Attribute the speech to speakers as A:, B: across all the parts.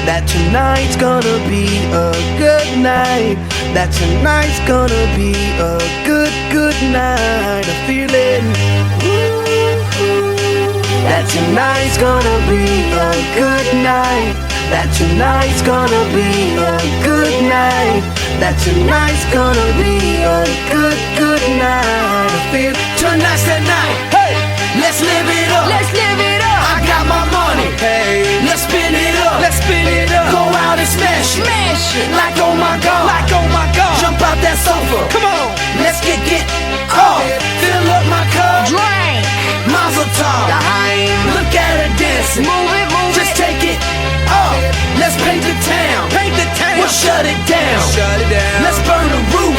A: that tonight's gonna be a good night, that tonight's gonna be a good, good night. I'm feeling that tonight's gonna be a good night, that tonight's gonna be a good night, that tonight's gonna be a good, good night. I feel tonight's the night. Hey, let's live it up.
B: Let's live it up.
A: I got my money. Hey, let's spin it up. Let's spin it up. Go out and smash it.
B: Smash it.
A: Like oh my god.
B: Like oh my god.
A: Jump out that sofa.
B: Come on.
A: Let's get off. Fill up my cup.
B: Drink.
A: Mazel tov. Look at her dancing.
B: Move it, move
A: Just
B: it.
A: take it off. Let's paint the town.
B: Paint the town.
A: We'll shut it down.
B: Shut it down.
A: Let's burn the roof.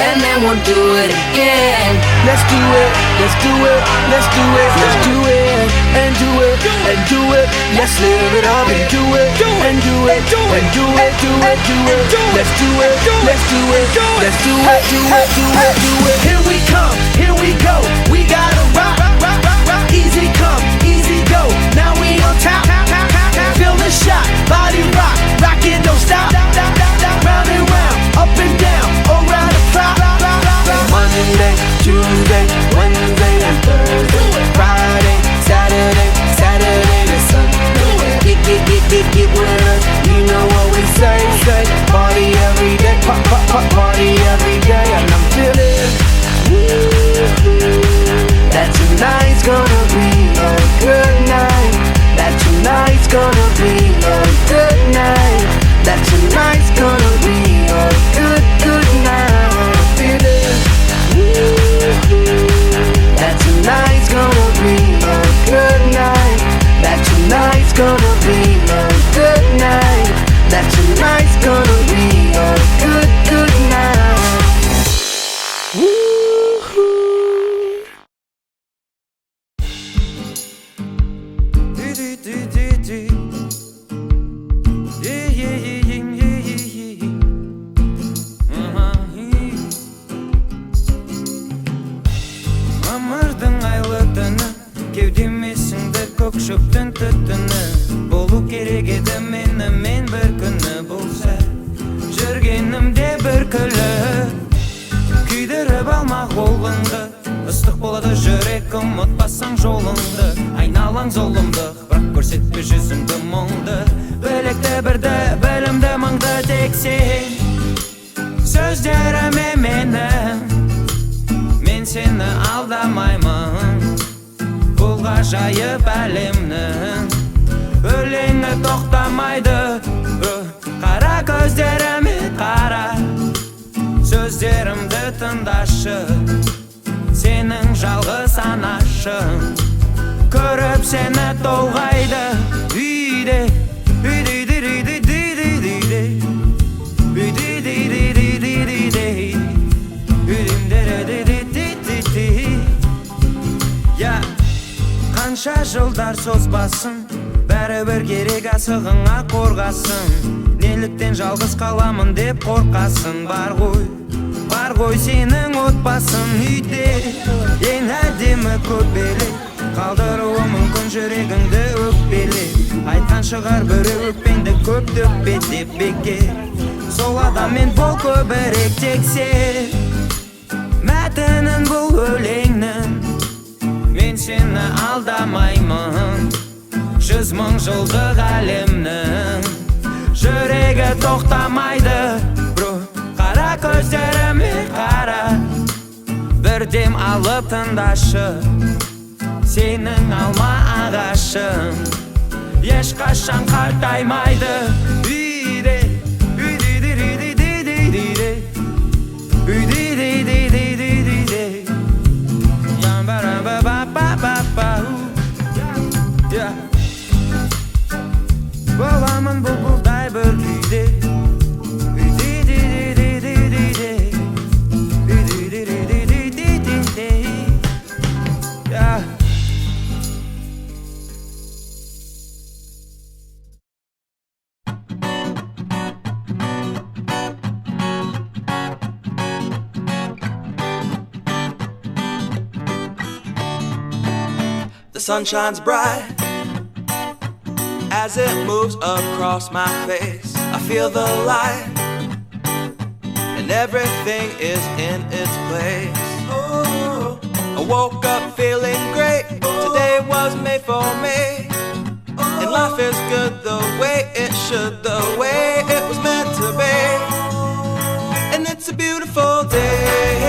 B: And then we'll do it again.
A: Let's do it. Let's do it. Let's do it. Let's do it. And do it. And do it. Let's live it up and do it. And do it. And do it. Do it. Do it. Let's do it. Let's do it. Let's do it. Do it. Do it. Do it. Here we come. Here we go. We gotta rock. Easy come. Easy go. Now we on top. Feel the shot. Body rock. Rockin', don't stop. Round and round. Up and down. Around the clock. Monday, Tuesday, Wednesday, and Thursday, Friday, Saturday, Saturday to Sunday. Get with us. You know what we say. Party every day. Party every day. And I'm feeling that tonight's gonna be a good night. That tonight's gonna be a good night. That tonight's gonna be a good, good night. I'm feeling that tonight's gonna be a good night. That tonight's gonna be a good night. That tonight's gonna be a good, good night. Woo-hoo.
C: Мамырдың айлы түні, кеудемесіңді көк шөптің түтіні. Болу керек еді мен бір күні болса, жүргенімде бір күлі. Күйдіріп алмақ олыңды, ыстық болады жүрек, ұмытпасаң жолыңды. Айналаң зұлымдық, бірақ көрсетпе жүзіңді мұңды. Білекті бірді, білімді мыңды тек сен. Сөздеріме менің, мен сені алдамаймын. Бұл ғажайып әлемнің өлеңі тоқтамайды. Қара көздеріме қара, сөздерімді тыңдашы. Сенің жалғыз анашың, көріп сені толғайды. Үйде, үйде, үйде, үйде, үйде, қанша жылдар созбасын, бәрібір керек асығыңа қорғасын. Неліктен жалғыз қаламын деп қорқасын. Бар ғой сенің отбасың. Үйде ең әдемі көбелек, қалдыруы мүмкін жүрегіңді өкпелеп. Айтқан шығар біреу өкпеңді көп төкпе деп бекер. Сол адаммен бол көбірек тексер. Мәтінін бұл өлеңнің, мен сені алдамаймын. 100 мың жылдық әлемнің жүрегі тоқтамайды. Қара көздеріме қара, бір дем алып тыңдашы. Сенің алма ағашың ешқашан қартаймайды. Үйде, үйде, үйде, үйде, үйде, үйде, үйде, үйде, үйде, боламын бұлбұлдай бір күйде.
A: The sun shines bright
C: As it moves across my face, I feel the light, and everything is in its place. Oh, I woke up feeling great. Today was made for me, and life is good the way it should, the way it was meant to be. And it's a beautiful day.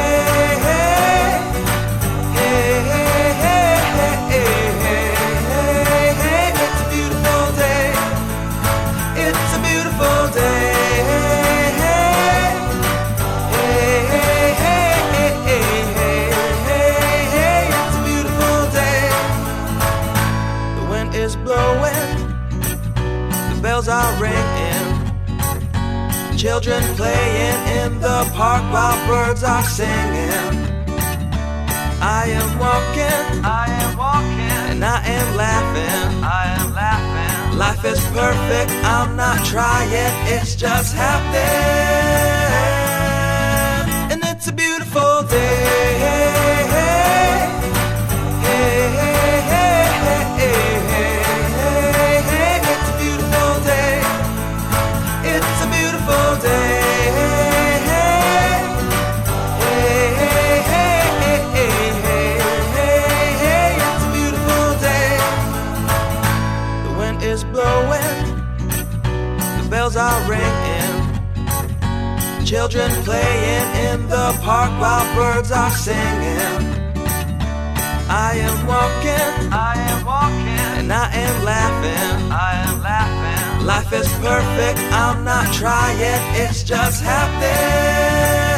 C: Are ringing, children playing in the park while birds are singing. I am walking, and I am laughing, Life is perfect, I'm not trying, it's just happening. And it's a beautiful day. Are ringing, children playing in the park while birds are singing. I am walking, and I am laughing, Life is perfect, I'm not trying, it's just happening.